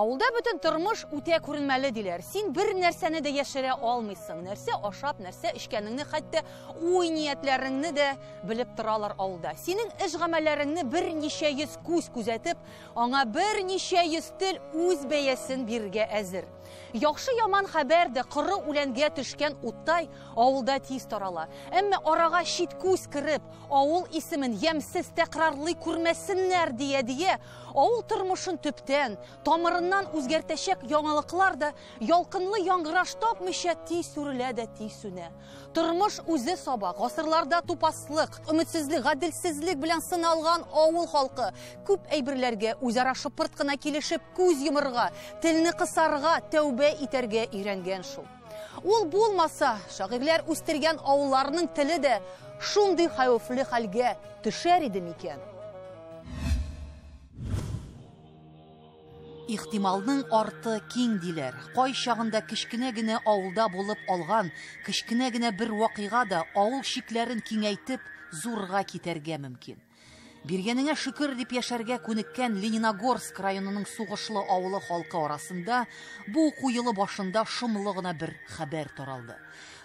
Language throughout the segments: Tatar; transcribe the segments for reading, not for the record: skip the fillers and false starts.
Авылда бөтен тормыш үтә күренмәле диләр. Син бер нәрсәне дә яшерә алмыйсың. Нәрсә ашап, нәрсә эчкәнеңне, хәтта уй ниятләреңне дә белеп торалар авылда. Синең эш гамәлләреңне берничә йөз күз күзәтеп, аңа берничә йөз тел үз бәясен бирергә әзер. Яхшы яман хәбәр дә коры үләнгә төшкән уттай авылда тиз тарала. Әмма арага шит күз киреп, авыл исемен ямсыз тәкрарлый күрмәсеннәр дия, авыл тормышын төптән, тамырыннан үзгәртәчәк яңалыклар да ялкынлы яңгыраш тапмыйча тиз сүрелә дә тиз сүнә. Тормыш үзе саба, гасырларда тупаслык, өметсезлек, гаделсезлек белән сыналган авыл халкы күп әйберләргә үзара шыпырт кына килешеп күз йомырга, телне кысарга, тәүбә итәргә өйрәнгән шул. Ул булмаса, шагыйрьләр үстергән авылларның теле дә шундый хәвефле хәлгә төшәр иде микән? Ихтималның арты киң диләр. Кай чагында кечкенә генә авылда булып алган, кечкенә генә бер вакыйга да авыл шикләрен киңәйтеп зурга китәргә мөмкин. Биргәнеңә шөкер дип яшәргә күнеккән Лениногорск районының сугышлы авылы халкы арасында бу куелы башында шомлы гына бер хәбәр таралды.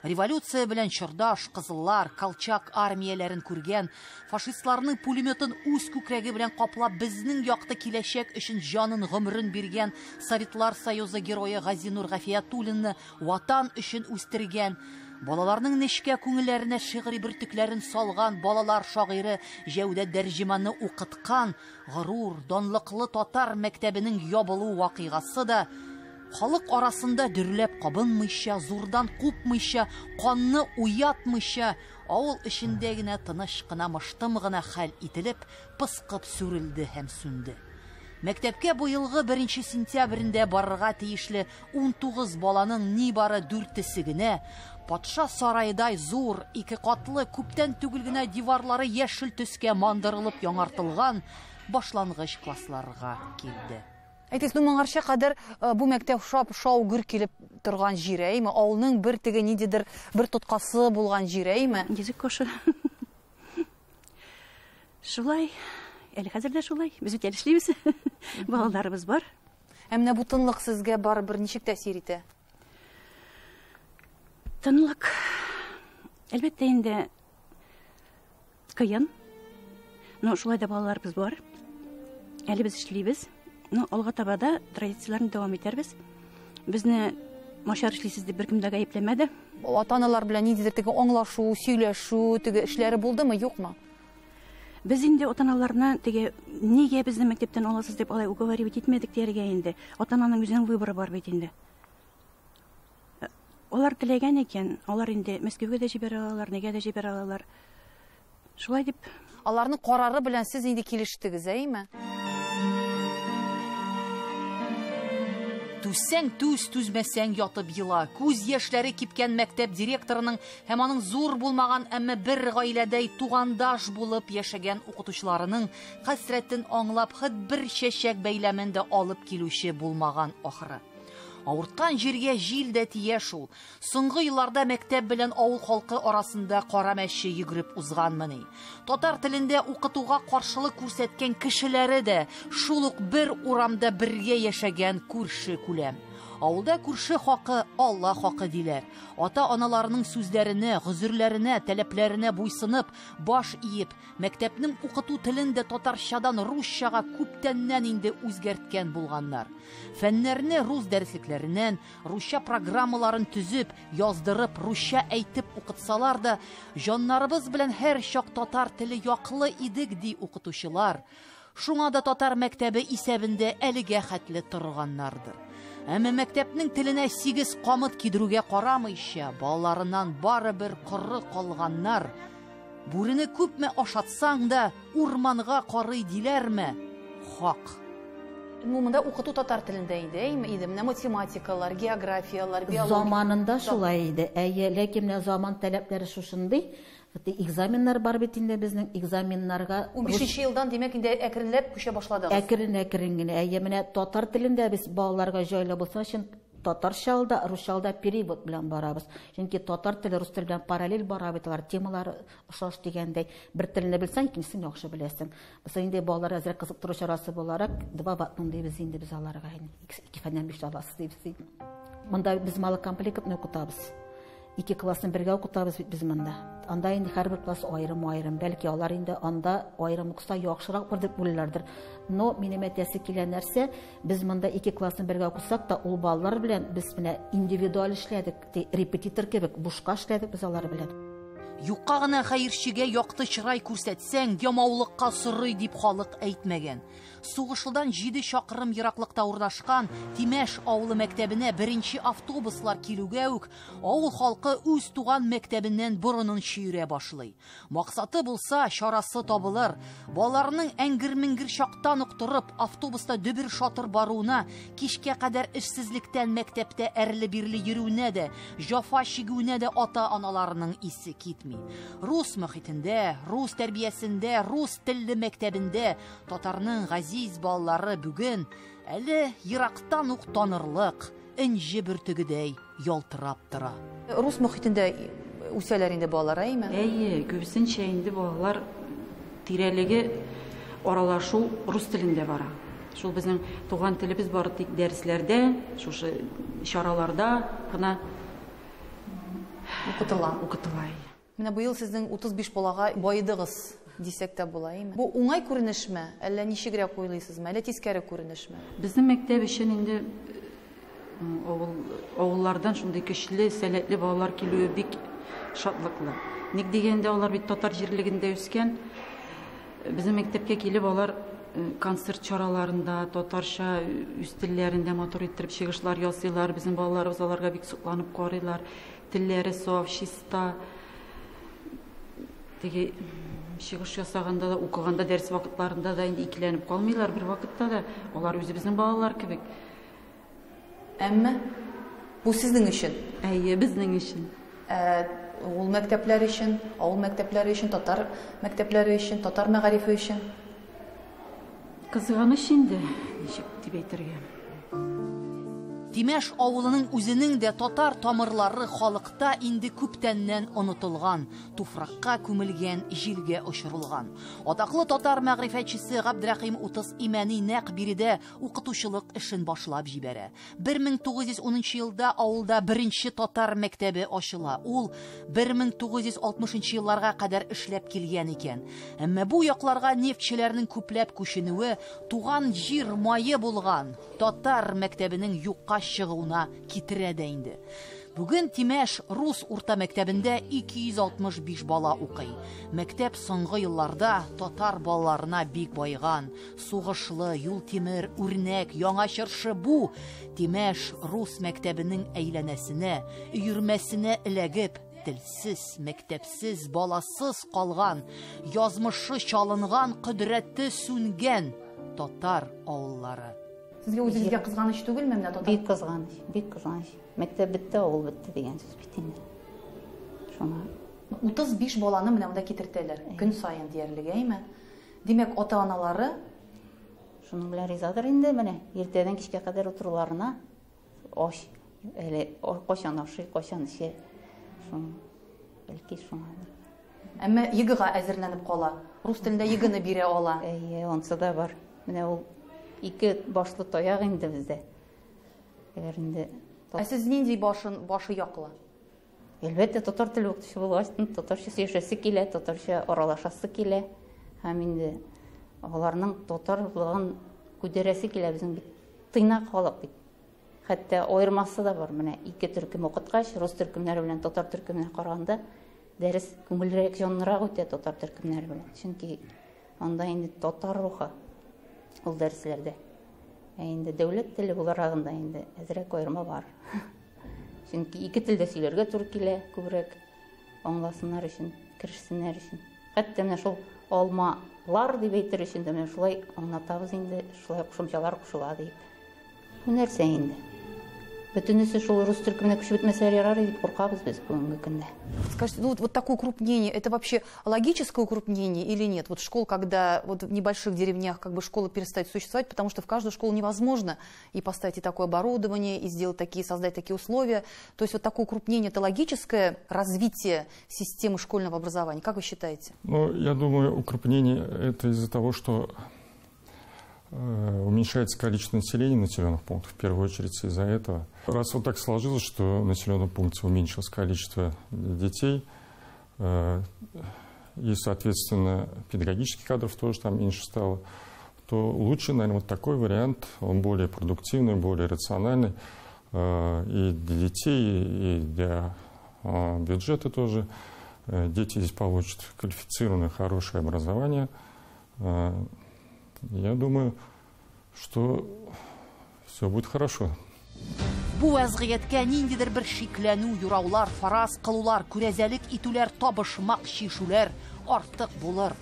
Революция белән чордаш, кызыллар, Колчак армияләрен күргән, фашистларның пулеметын үз күкрәге белән каплап безнең якты киләчәк өчен җанын гомерен биргән Советлар Союзы герое Газинур Гафиятуллинны ватан өчен үстергән, балаларның нечкә күңелләренә шигъри бөртекләрен салган балалар шагыйре Җәүдәт Дәрҗиманны укыткан горур, данлыклы татар мәктәбенең ябылу вакыйгасы да халык арасында дөрләп кабынмыйча, зурдан купмыйча, канны уятмыйча, авыл эчендә генә тыныч кына, мыштым гына хәл ителеп, пыскып сүрелде һәм сүнде. Мәктәпкә бу елгы 1 сентябрендә барырга тиешле 19 баланың нибары 4-се генә патша сарайдай зур, 2 катлы, күптән түгел генә диварлары яшел төскә мандырылып яңартылган башлангыч классларга килде. Әйтегез, моңарча кадәр бу мәктәп шау гөр килеп торган җирәйме? Авылның бер теге ниндидер бер тоткасы булган җирәйме? Язык кошы. Шулай, әле хәзер дә шулай. Без үтә эшлибез. Балаларыбыз бар. Ә менә бу тынлык сезгә барыбер ничек тәэсир итә? Тынлык. Әлбәттә инде кыен. Но шулай да балаларыбыз бар. Әле без эшлибез. Алга табада традицияләрне дәвам итәрбез. Безне машар эшлисез дип беркем дә гаепләмәде. Ата-аналар белән ниндидер теге аңлашу, сөйләшү, теге эшләре булдымы, юкмы? Без инде ата-аналарны теге нигә безне мәктәптән аласыз дип алай уговорить итмәдек дәргә инде. Ата-ананың үзенең выборы бар бит инде. Алар теләгән икән, алар инде Мәскәүгә дә җибәрә алалар, нигә дә җибәрә алалар. Шулай дип, аларның карары белән сез инде килештегез, әйме? Түсәң түз, түзмәсәң ятып йыла. Күз яшьләре кипкән мәктәп директорының һәм аның зур булмаган, әмма бер гаиләдәй тугандаш булып яшәгән укытучыларының хәсрәтен аңлап, хит бер чәчәк бәйләмен дә алып килүче булмаган ахыры. Авырткан җиргә җил дә тия шул. Соңгы елларда мәктәп белән авыл халкы арасында кара мәче йөгереп узганмыни. Татар телендә укытуга каршылык күрсәткән кешеләре дә шул ук бер урамда бергә яшәгән күрше күләм. Авылда күрше хакы Алла хакы диләр. Ата-аналарының сүзләренә, гозерләренә, таләпләренә буйсынып, баш иеп, мәктәпнең укыту телен дә татарчадан русчага күптәннән инде үзгәрткән булганнар. Фәннәрне рус дәреслекләреннән, русча программаларын төзеп, яздырып, русча әйтеп укытсалар да, җаннарыбыз белән һәр чак татар теле яклы идек ди укытучылар. Шуңа да татар мәктәбе исәбендә әлегә хәтле торганнардыр. Әмма мәктәпнең теленә 8 камыт кидерүгә карамыйча, балаларыннан барыбер коры калганнар. Бүрене күпме ашатсаң да, урманга карый диләрме? Хак. Монда укыту татар телендә иде, менә математикалар, географиялар, биология. Заманында шулай иде. Ләкин менә заман таләпләре шушындый. Экзаменнар бар бит инде безнең экзаменнарга. 15 елдан димәк инде әкренләп күчә башладыгыз. Әкрен генә. Менә татар телендә без балаларга җайлы булса өчен татарча алда, русча алда перевод белән барабыз. Чөнки татар теле рус теле белән параллель бара бит, алар темалары охшаш дигәндәй. Бер телне белсәң, икенчесен яхшы беләсең. Без инде балалар әзрәк кызыктыру чарасы буларак, два ватның дибез инде biz аларга. Ике фәннән биш аласы дибез. Монда без малы комплектны укытабыз. 2 классны бергә укытабыз бит без монда. Анда инде һәрбер класс аерым-аерым. Бәлки алар инде анда аерым укыса яхшырак бер дип уйларлар. Но минем әйтәсе килгән нәрсә, без монда 2 классны бергә укысак та, ул балалар белән без менә индивидуаль эшләдек, репетитор кебек бушка эшләдек без алар белән. Юкка гына хәерчегә якты чырай күрсәтсәң, ямаулыкка сорый дип халык әйтмәгән. Сугышылдан 7 чакрым ераклыкта урнашкан Тимәш авылы мәктәбенә беренче автобуслар килүгә үк авыл халкы үз туган мәктәбеннән борынын чөйрә башлый. Максаты булса, чарасы табылыр. Балаларның әңгер-меңгер чактан ук торып, автобуста дөбер шатыр баруына, кичкә кадәр эшсезлектән мәктәптә әрле-бирле йөрүенә дә, җафа чигүенә дә ата-аналарының исе китми. Рус мөхитендә, рус тәрбиясендә, рус телле мәктәбендә татарның газиз балалары бүген әле ерактан ук танырлык, инҗе бөртегедәй ялтырап тора. Рус мөхитендә үсәләр инде балалар, әйме? Әйе, күбесенчә инде балалар тирәлеге аралашу рус телендә бара. Шул безнең туган телебез бар тик дәресләрдә, шушы чараларда гына Укытыла. Менә бу ел сезнең 35 балага байыдыгыз дисәк тә була, әйме? Бу уңай күренешме, әллә ничегрәк уйлыйсызмы, әллә тискәре күренешме? Безнең мәктәп өчен инде авыллардан шундый көчле, сәләтле балалар килүе бик шатлыклы. Ник дигәндә, алар бит татар җирлегендә үскән. Безнең мәктәпкә килеп алар концерт чараларында, татарча үз телләрендә матур иттереп чыгышлар ясыйлар. Безнең балаларыбыз аларга бик сокланып карыйлар. Телләре саф, чиста. Теге чыгыш ясаганда да, укыганда, дәрес вакытларында да инде икеләнеп калмыйлар бер вакытта да. Алар үзебезнең балалар кебек. Әмма бу сезнең өчен? Әйе, безнең өчен. Ул мәктәпләр өчен, авыл мәктәпләре өчен, татар мәктәпләре өчен, татар мәгарифе өчен. Кызганыч инде, ничек дип әйтергә. Тимәш авылының үзенең дә татар тамырлары халыкта инде күптәннән онытылган, туфракка күмелгән, җилгә очырылган. Атаклы татар мәгърифәтчесе Габдрахим Утыз Имәни нәкъ биредә укытучылык эшен башлап җибәрә. 1910 елда авылда беренче татар мәктәбе ачыла. Ул 1960 елларга кадәр эшләп килгән икән. Әмма бу якларга нефтчеләрнең күпләп күченүе туган җир майы булган татар мәктәбенең юкка чыгуына китерә дә инде. Бүген Тимәш рус урта мәктәбендә 265 бала укый. Мәктәп соңгы елларда татар балаларына бик байган. Сугышлы, юл тимер, үрнәк, яңа чыршы бу Тимәш рус мәктәбенең әйләнәсенә, өйрмәсенә эләгеп, телсез, мәктәпсез, баласыз калган, язмышы чалынган, кодрәте сүнгән татар авыллары. Сезгә үзегезгә кызганыч түгелме менә татар? Бик кызганыч. Мәктәп бетте, авыл бетте дигән сүз бит инде. Шуңа 35 баланы менә монда китертәләр. Көн саен диярлек, әйме? Димәк, ата-аналары шуның белән ризадыр инде, менә иртәдән кичкә кадәр утыруларына аш, әле кайчан ашый, кайчан эчә. Шуң бәлки шуңадыр. Әмма йыгыга әзерләнеп кала. Рус телендә йыгыны бирә ала. Әйе, онсы да бар. Менә ул ике башлы таяк инде бездә. Әгәр инде сез нинди башы яклы? Әлбәттә, татар теле укытучы булгач, татарча сөйләшәсе килә, татарча аралашасы килә. Һәм инде аларның татарлыгын күтәрәсе килә, безнең бит тыйнак халык бит. Хәтта аермасы да бар. Менә ике төркем укыткач, рус төркемнәре белән татар төркеменә караганда дәрес күңелрәк, җанлырак үтә татар төркемнәре белән. Чөнки анда инде татар рухы ул дәресләрдә. Инде дәүләт теле буларагында инде әзрәк аерма бар. Чөнки ике телдә сөйләргә туры килә, күбрәк аңласыннар өчен, кирешсеннәр өчен. Хәтта менә шул алмалар дип әйтер өчен дә менә шулай аңлатабыз инде, шулай кушымчалар кушыла дип. Бу нәрсә инде? Бөтенесе шул рус төркеменә күчеп бетмәсәләр ярар дип куркабыз без бүгенге көндә. Скажите, ну вот такое укрупнение, это вообще логическое укрупнение или нет? Вот школ, когда вот в небольших деревнях как бы школа перестает существовать, потому что в каждую школу невозможно и поставить и такое оборудование, и сделать такие, создать такие условия. То есть вот такое укрупнение, это логическое развитие системы школьного образования. Как вы считаете? Ну, я думаю, укрупнение это из-за того, что уменьшается количество населения населенных пунктов, в первую очередь из-за этого. Раз вот так сложилось, что в населенном пункте уменьшилось количество детей, и, соответственно, педагогических кадров тоже там меньше стало, то лучше, наверное, вот такой вариант, он более продуктивный, более рациональный и для детей, и для бюджета тоже. Дети здесь получат квалифицированное, хорошее образование. Я думаю, что все будет хорошо. Бу вазгыятькә ниндидер бер шикләнү, юраулар, фараз кылулар, күрәзәлек итүләр, табышмак чишүләр артык булыр.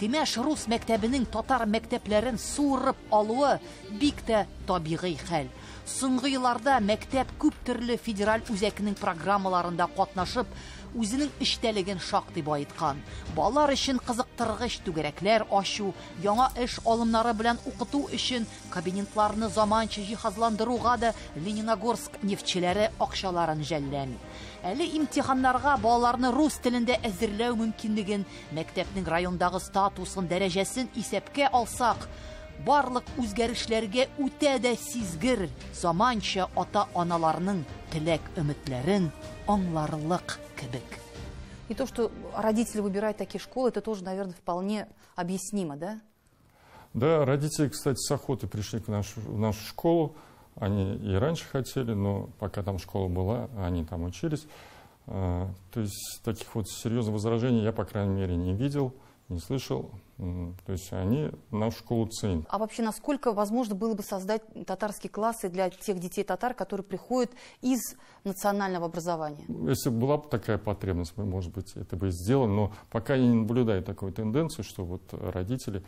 Тимәш рус мәктәбенең татар мәктәпләрен суырып алуы бик тә табигый хәл. Соңгы елларда мәктәп күп төрле федераль үзәкнең программаларында катнашып, үзенең эштәлеген шактый байыткан. Балалар өчен кызыктыргыч түгәрәкләр ачу, яңа эш алымнары белән укыту өчен кабинетларны заманча җиһазландыруга да Лениногорск нефтчеләре акчаларын жәлләми. Әле имтиханнарга балаларны рус телендә әзерләү мөмкинлеген, мәктәпнең райондагы статусын, дәрәҗәсен исәпкә алсак, барлык үзгәрешләргә үтә дә сизгер заманча ата-аналарның теләк-өметләрен аңларлык кебек. И то, что родители выбирают такие школы, это тоже, наверное, вполне объяснимо, да? Да, родители, кстати, с охотой пришли в нашу школу. Они и раньше хотели, но пока там школа была, они там учились. То есть таких вот серьезных возражений я, по крайней мере, не видел, не слышал. То есть они нашу школу ценят. А вообще, насколько возможно было бы создать татарские классы для тех детей татар, которые приходят из национального образования? Если была бы такая потребность, мы, может быть, это бы сделали, но пока я не наблюдаю такой тенденции, что вот родители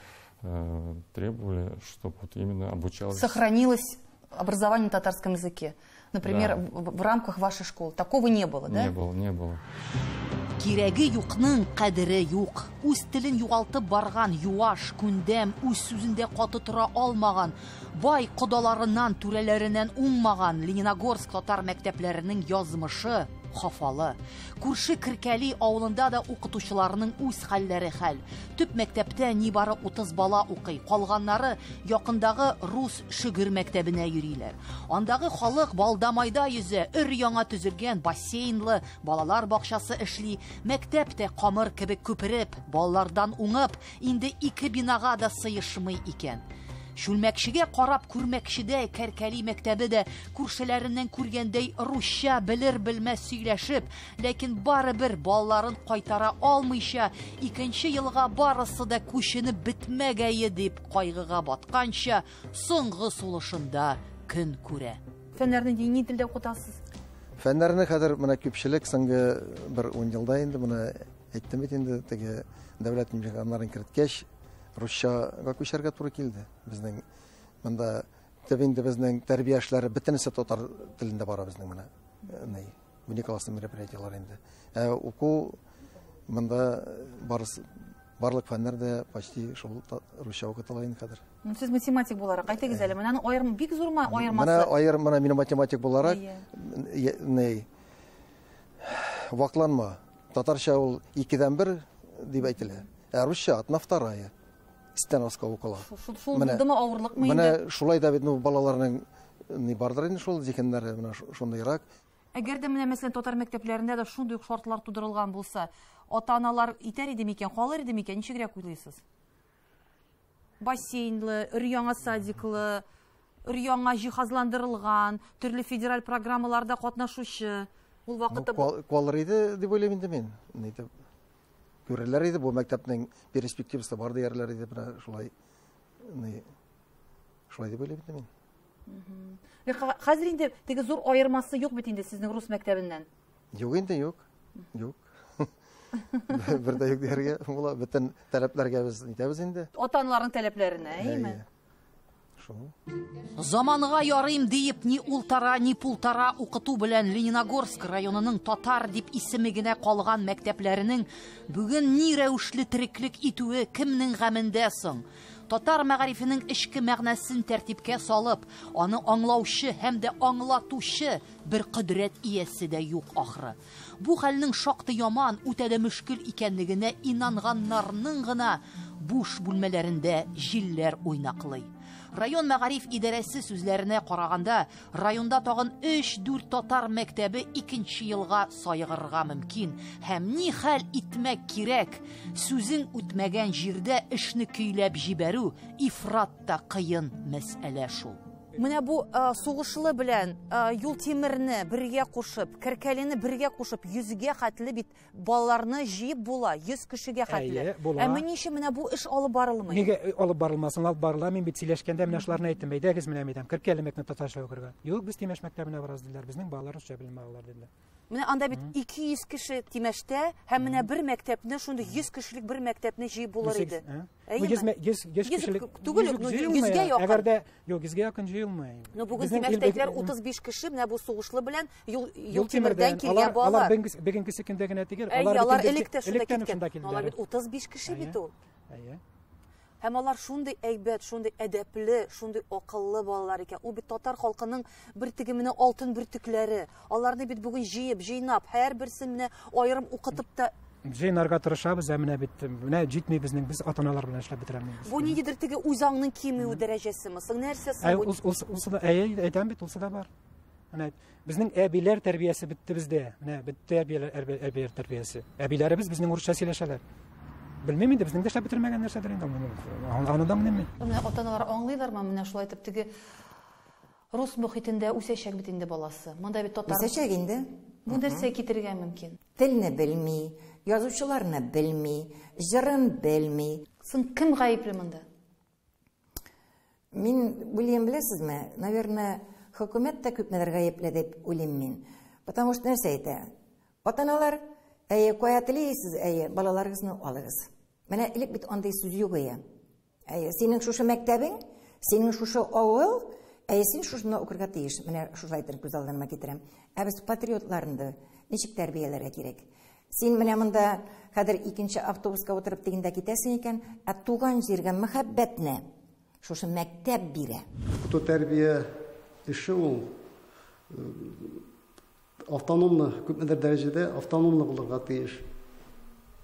требовали, чтобы вот именно обучалось. Сохранилось образование на татарском языке, например, да. в рамках вашей школы. Такого не было, да? Не было, не было. Кирәге юкның кадере юк. Үз телен югалтып барган юаш, күндәм, үз сүзендә каты тора алмаган, бай кодаларыннан, түрәләреннән уңмаган Лениногорск татар мәктәпләренең язмышы хафалы. Күрше Киркәли авылында да укытучыларның үз хәлләре хәл. Төп мәктәптә нибары 30 бала укый. Калганнары якындагы рус шигырь мәктәбенә йөриләр. Андагы халык балдамайда йөзә, өр-яңа төзелгән бассейнлы балалар бакчасы эшли. Мәктәп тә камыр кебек күпереп, балалардан уңып, инде 2 бинага да сыешмый икән. Шүлмәкшегә карап күрмәкчедәй Кәркәли мәктәбе дә күршеләреннән күргәндәй русча белер-белмәс сөйләшеп, ләкин барыбер балаларын кайтара алмыйча, 2нче елга барысы да күченеп бетмәгәе дип кайгыга батканча, соңгы сулышында көн күрә. Фәннәрне ни телдә укытасыз? Фәннәрне хәзер менә күпчелек соңгы бер 10 елда инде моны әйттем бит инде теге дәүләт имтиханнарын керткәч русчага күчәргә туры килде. Безнең монда инде безнең тәрбия эшләре бөтенесе татар телендә бара безнең менә. Уник класс мероприятиялар инде. Уку монда барлык фәннәрдә почти шул русча укытыла инде хәзер. Сез математик буларак әйтегез әле, менә аерым бик зур аермасы. Менә мине математик буларак вакланма. Татарча ул 2дән 1 дип әйтелә. Русча 2 Стеновска укыла. Шул булдымы авырлыкмы инде? Менә шулай да бит балаларның ни бардыр инде шул зихеннәре менә шундыйрак. Әгәр дә менә мәсәлән татар мәктәпләрендә дә шундый шартлар тудырылган булса, ата-аналар итәр иде микән, калыр иде микән, ничегрәк уйлыйсыз? Бассейнлы, өр-яңа садиклы, өр-яңа җиһазландырылган, төрле федераль программаларда катнашучы. Ул вакытта калыр иде дип уйлыйм инде мин. Күрәләр иде, бу мәктәпнең перспективасы бар диярләр иде, менә шулай дип уйлыйм инде мин. Хәзер инде теге зур аермасы юк бит инде сезнең рус мәктәбеннән. Юк инде, юк. Бер дә юк дияргә була, бөтен таләпләргә без итәбез инде. Ата-аналарның таләпләренә, әйме? шул. Заманга ярыйм диеп ни ултара, ни пултара укыту белән Лениногорск районының татар дип исеме генә калган мәктәпләренең бүген ни рәвешле тереклек итүе кемнең гамендә соң? Татар мәгарифенең эчке мәгънәсен тәртипкә салып, аны аңлаучы һәм дә аңлатучы бер кодрәт иясе дә юк ахры. Бу хәлнең шактый яман, үтә дә мөшкил икәнлегенә инанганнарның гына буш бүлмәләрендә җилләр уйнаклый. Район мәгариф идарәсе сүзләренә караганда, районда тагын 3-4 татар мәктәбе 2нче елга сайыгырга мөмкин. Һәм ни хәл итмәк кирәк? Сүзең үтмәгән җирдә эшне көйләп җибәрү ифрат та кыен мәсьәлә шул. Менә бу сугышлы белән юл тимерне бергә кушып, Кәркәлене бергә кушып, 100гә хәтле бит балаларны җыеп була, 100 кешегә хәтле. Ә менә бу эш алып барылмый. Нигә алып барылмасын? Алып барыла. Мин бит сөйләшкәндә менә шуларны әйттем. Әйдәгез менә әйтәм. Кәркәле мәктәбенә татарча укырга. Юк, без Тимәш мәктәбенә барабыз диләр. Безнең балалар русча белмәгәннәр диделәр. Менә анда бит 200 кеше Тимәштә һәм менә бер мәктәпне, шундый 100 кешелек бер мәктәпне җыеп булыр иде. 100 кешелек түгел, 100гә якын. Әгәр дә юк, 100гә якын җыелмый. Бүген Тимәштәкләр 35 кеше менә бу сугышлы белән юл тимердән килгән балалар. Алар бүгенге көндә генә түгел, алар электә шунда киткән. Алар бит 35 кеше бит ул. Һәм алар шундый әйбәт, шундый әдәпле, шундый акыллы балалар икән. Ул бит татар халкының бер тегеменә алтын бөртекләре. Аларны бит бүген җыйнап, һәр берсенә аерым укытып та җыйнарга тырышабыз, менә бит менә җитми безнең, без ата-аналар белән эшләп бетерәмбез. Бу нидер теге үзаңның кимү дәрәҗәсеме? Соң нәрсәсе бу? Улсы әйтәм бит, улсы да бар. Менә безнең әбиләр тәрбиясе битте бездә. Менә битте әбиләр тәрбиясе. Әбиләребез безнең урысча сөйләшәләр. Белмим инде, безнең дә эшләп бетермәгән нәрсәдер инде. Аны да белмим. Менә ата-аналар аңлыйлармы менә шулай итеп теге рус мөхитендә үсәчәк бит инде баласы. Монда бит татар. Үсәчәк инде. Бу нәрсә китергә мөмкин? Телне белми, язучыларны белми, җырын белми. Соң кем гаепле монда? Мин уйлыйм, беләсезме? Наверное, хөкүмәт тә күпмедер гаепле дип уйлыйм мин. Потому что нәрсә әйтә? Ата-аналар, кая телисез, балаларыгызны алыгыз. Менә элек бит андый сүз юк иде. Синең шушы мәктәбең, синең шушы авыл, син шушында укырга тиеш. Менә шулай итеп күз алдыма китерәм. Без патриотларны ничек тәрбияләргә кирәк? Син менә монда хәзер 2нче автобуска утырып дигәндә китәсең икән, туган җиргә мәхәббәтне шушы мәктәп бирә. Укыту тәрбия эше ул автономны, күпмедер дәрәҗәдә автономны булырга тиеш.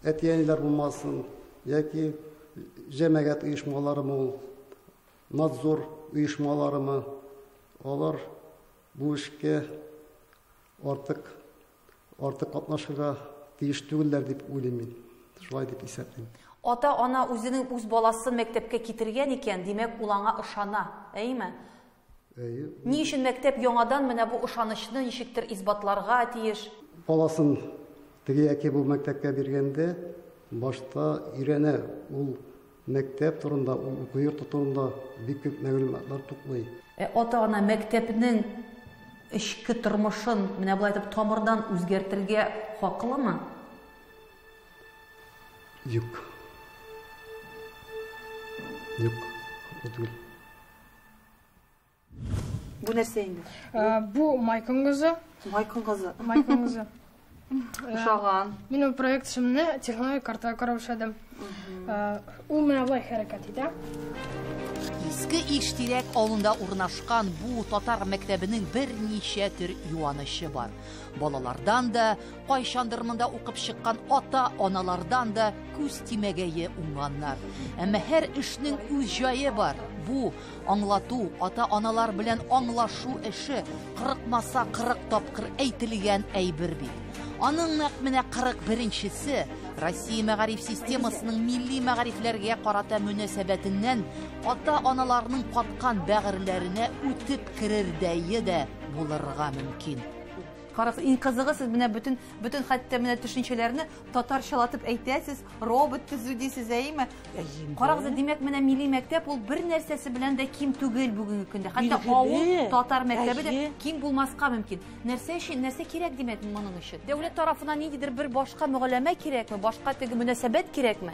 Әтиәниләр булмасын, яки җәмәгать оешмаларымы, надзор оешмаларымы, алар бу эшкә артык катнашырга тиеш түгелләр дип уйлыйм мин. Шулай дип исәплим. Ата-ана үзенең үз баласын мәктәпкә китергән икән, димәк ул аңа ышана, әйме? Ни өчен мәктәп яңадан менә бу ышанычны ничектер исбатларга тиеш? Баласын теге яки бу мәктәпкә биргәндә башта өйрәнә, ул мәктәп турында, уку йорты турында бик күп мәгълүматлар туплый. Ата-ана мәктәпнең эчке тормышын менә булай итеп тамырдан үзгәртергә хаклымы? Юк. Бу нәрсә инде? Бу Майкың кызы. Майкың кызы. Майкың кызы. Ушаган. Минем проект исемне технология карта караушадым. Ул менә булай хәрәкәт итә. Иске Иштирәк авылында урнашкан бу татар мәктәбенең берничә төр юанышы бар. Балалардан да, кайчандыр монда укып чыккан ата-аналардан да күз тимәгәе уңганнар. Әмма һәр эшнең үз җае бар. Бу аңлату, ата-аналар белән аңлашу эше 40маса 40 тапкыр әйтелгән әйбер бит. Аның нәкъ менә 41-нчесе Россия мәгариф системасының милли мәгарифләргә карата мөнәсәбәтеннән ата-аналарның каткан бәгырьләренә үтеп керердәе дә булырга мөмкин. Карак, иң кызыгы сез менә бөтен хәтта менә төшенчәләрне татарчалатып әйтәсез, робот төзү дисез, әйме? Карагыз, димәк менә милли мәктәп ул бер нәрсәсе белән дә ким түгел бүгенге көндә. Хәтта авыл татар мәктәбе дә ким булмаска мөмкин. Нәрсә өчен, нәрсә кирәк димәк моның өчен? Дәүләт тарафыннан ниндидер бер башка мөгалләмә кирәкме? Башка теге мөнәсәбәт кирәкме?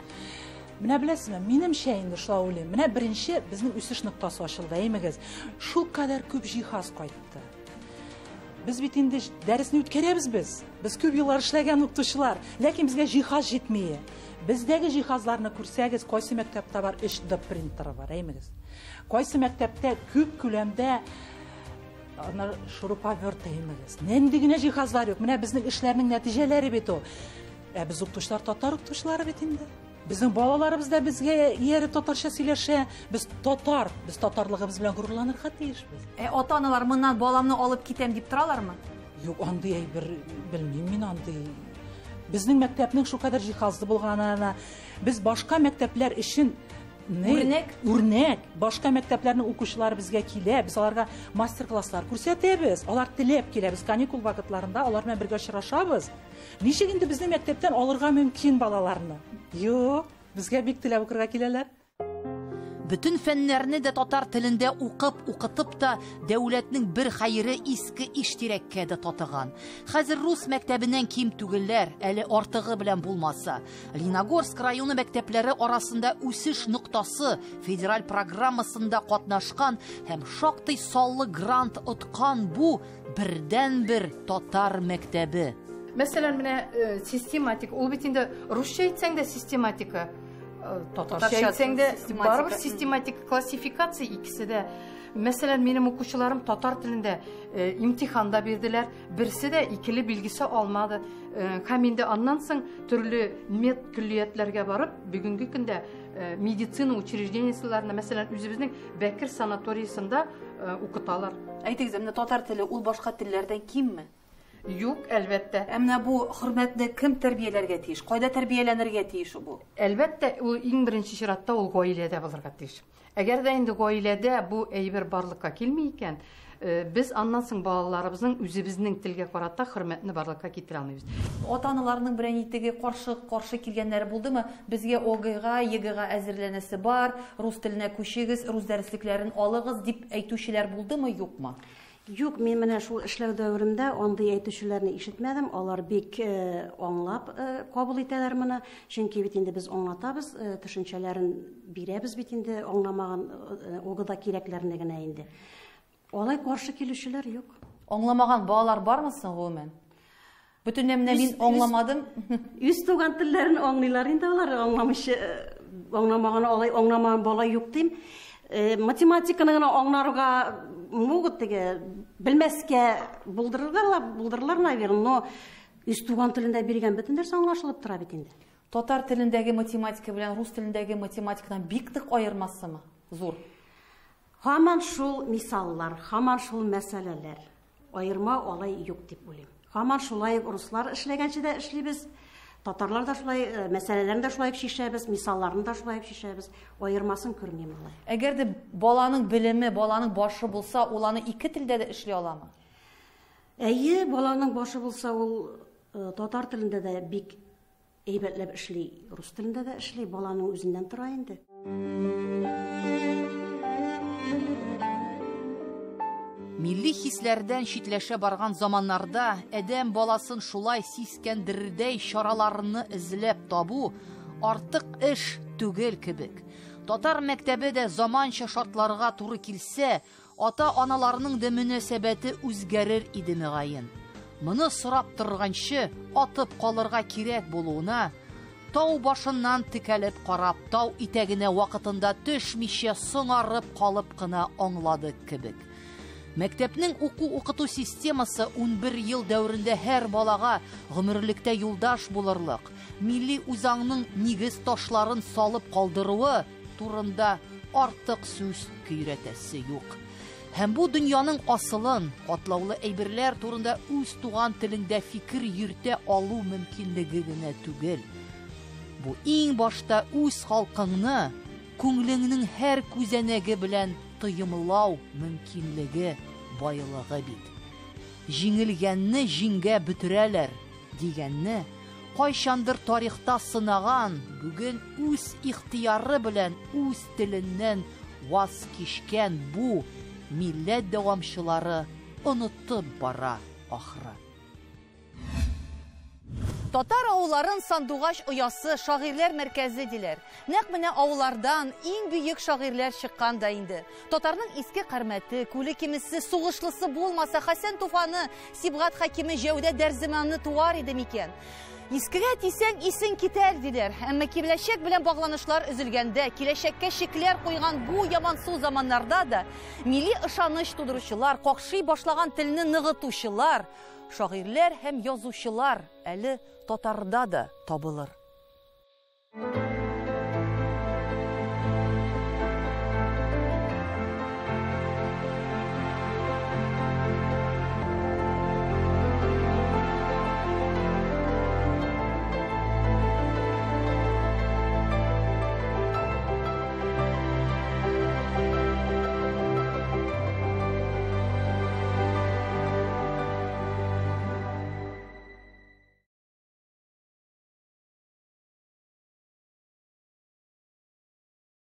Менә беләсезме, минемчә инде шулай уйлыйм. Менә беренче безнең үсеш ноктасы ачылды, әймегез. Шул кадәр күп җиһаз кайтты. Без бит инде дәресне үткәрәбез без. Без күп еллар эшләгән укытучылар, ләкин безгә җиһаз җитмие. Бездәге җиһазларны күрсәгез, кайсы мәктәптә бар 3D принтеры бар, әймегез. Кайсы мәктәптә күп күләмдә аны шуруповерт әймегез. Нинди генә җиһазлар юк. Менә безнең эшләрнең нәтиҗәләре бит ул. Без укытучылар татар укытучылары бит инде. Безнең балаларыбыз да безгә иярә татарча сөйләшә. Без татарлыгыбыз белән горурланырга тиешбез. Ата-аналар моннан баламны алып китәм дип торалармы? Юк, андый әйбер белмим мин андый. Безнең мәктәпнең шу кадәр җиһазлы булганына, без башка мәктәпләр өчен үрнәк. Башка мәктәпләрнең укучылары безгә килә, без аларга мастер-класслар күрсәтәбез. Алар теләп килә, без каникул вакытларында алар белән бергә очрашабыз. Ничек инде безнең мәктәптән алырга мөмкин балаларны? Юк, безгә бик теләп укырга киләләр. Bütün фәннәрне дә татар телендә укытып та дәүләтнең бер хәйре иске иштирәккә дә татыган. Хәзер рус мәктәбеннән ким түгелләр, әле артыгы белән булмаса. Леногорск районы мәктәпләре арасында үсеш ноктасы федераль программасында катнашкан һәм шактый саллы грант откан бу бердән-бер татар мәктәбе. Мәсәлән, менә систематик, ул бит инде русча әйтсәң дә систематика. Татарча әйтсәң дә барыбер систематик классификация икесе дә. Мәсәлән, минем укучыларым татар телендә имтиханда бирделәр. Берсе дә икеле билгесе алмады. Һәм инде аннан соң төрле мед күллиятләргә барып, бүгенге көндә медицина учрежденияләрендә, мәсәлән, үзебезнең Бәкер санаториясында укыталар. Әйтегез, менә татар теле ул башка телләрдән кимме? Юк, әлбәттә. Әмма бу хөрмәтне кем тәрбияләргә тиеш? Кайда тәрбияләнергә тиеш бу? Әлбәттә, ул иң беренче чиратта ул гаиләдә булырга тиеш. Әгәр дә инде гаиләдә бу әйбер барлыкка килми икән, без аннан соң балаларыбызның үзебезнең телгә карата хөрмәтне барлыкка китерә алмыйбыз. Ата-аналарның берәнитеге каршы килгәннәре булдымы? Безгә ОГЭга, ЕГЭга әзерләнәсе бар, рус теленә күчегез, рус дәреслекләрен алыгыз дип әйтүчеләр булдымы, юкмы? Юк, мен менә шул эшләү дәвремдә андый әйтүчеләрне ишетмәдем. Алар бик аңлап кабул итәләр моны. Чөнки бит инде без аңлатабыз, төшенчәләрен бирәбез бит инде, аңламаган ОГЭда кирәкләрне генә инде. Алай каршы килүчеләр юк. Аңламаган балалар бармы соң гомумән? Бөтенләй менә мин аңламадым. Үз туган телләрен аңлыйлар инде алар, аңламаган алай аңламаган бала юк дим. Математиканы гына аңларга могут теге белмәскә булдырырлар, наверное, но үз туган телендә биргән бөтен нәрсә аңлашылып тора бит инде. Татар телендәге математика белән рус телендәге математикадан бик тык аермасымы? Зур. Һаман шул мисаллар, һаман шул мәсьәләләр. Аерма алай юк дип уйлыйм. Һаман шулай руслар эшләгәнчә дә эшлибез. Татарлар да шулай, мәсьәләләрне дә шулай шишәбез, мисалларны да шулай шишәбез. Аермасын күрмим алай. Әгәр дә баланың белеме, баланың башы булса, ул аны ике телдә дә эшли аламы? Әйе, баланың башы булса, ул татар телендә дә бик әйбәтләп эшли, рус телендә дә эшли, баланың үзеннән тора инде. Милли хисләрдән читләшә барган заманнарда әдәм баласын шулай сискәндерердәй чараларны эзләп табу артык эш түгел кебек. Татар мәктәбе дә заманча шартларга туры килсә, ата-аналарның да мөнәсәбәте үзгәрер иде мөгаен. Моны сорап торганчы атып калырга кирәк булуына, тау башыннан текәлеп карап, тау итәгенә вакытында төшмичә соңарып калып кына аңладык кебек. Мәктәпнең уку-укыту системасы 11 ел дәврендә һәр балага гомерлектә юлдаш булырлык, милли үзаңның нигез ташларын салып калдыруы турында артык сүз көйрәтәсе юк. Һәм бу дөньяның асылын, катлаулы әйберләр турында үз туган телендә фикер йөртә алу мөмкинлеге генә түгел. Бу иң башта үз халкыңны күңлеңнең һәр күзәнәге белән тыйымлау мөмкинлеге байлыгы бит. Җиңелгәнне җиңгә бөтерәләр дигәнне кайчандыр тарихта сынаган, бүген үз ихтияры белән үз теленнән ваз кичкән бу милләт дәвамчылары онытып бара ахры. Татар авылларын Сандугач оясы шагыйрьләр мәркәзе диләр. Нәкъ менә авыллардан иң бөек шагыйрьләр чыккан да инде. Татарның иске кәрмәте, күлекимесе, сугышлысы булмаса, Хәсән Туфаны, Сибгат хакиме Җәүдә Дәрземанны туар иде микән? Искегә тисәң исең китәр диләр. Әмма киләчәк белән багланышлар өзелгәндә, киләчәккә шикләр куйган бу ямансу заманнарда да милли ышаныч тудыручылар, какшый башлаган телне ныгытучылар, шагыйрьләр һәм язучылар әле татарда да табылыр.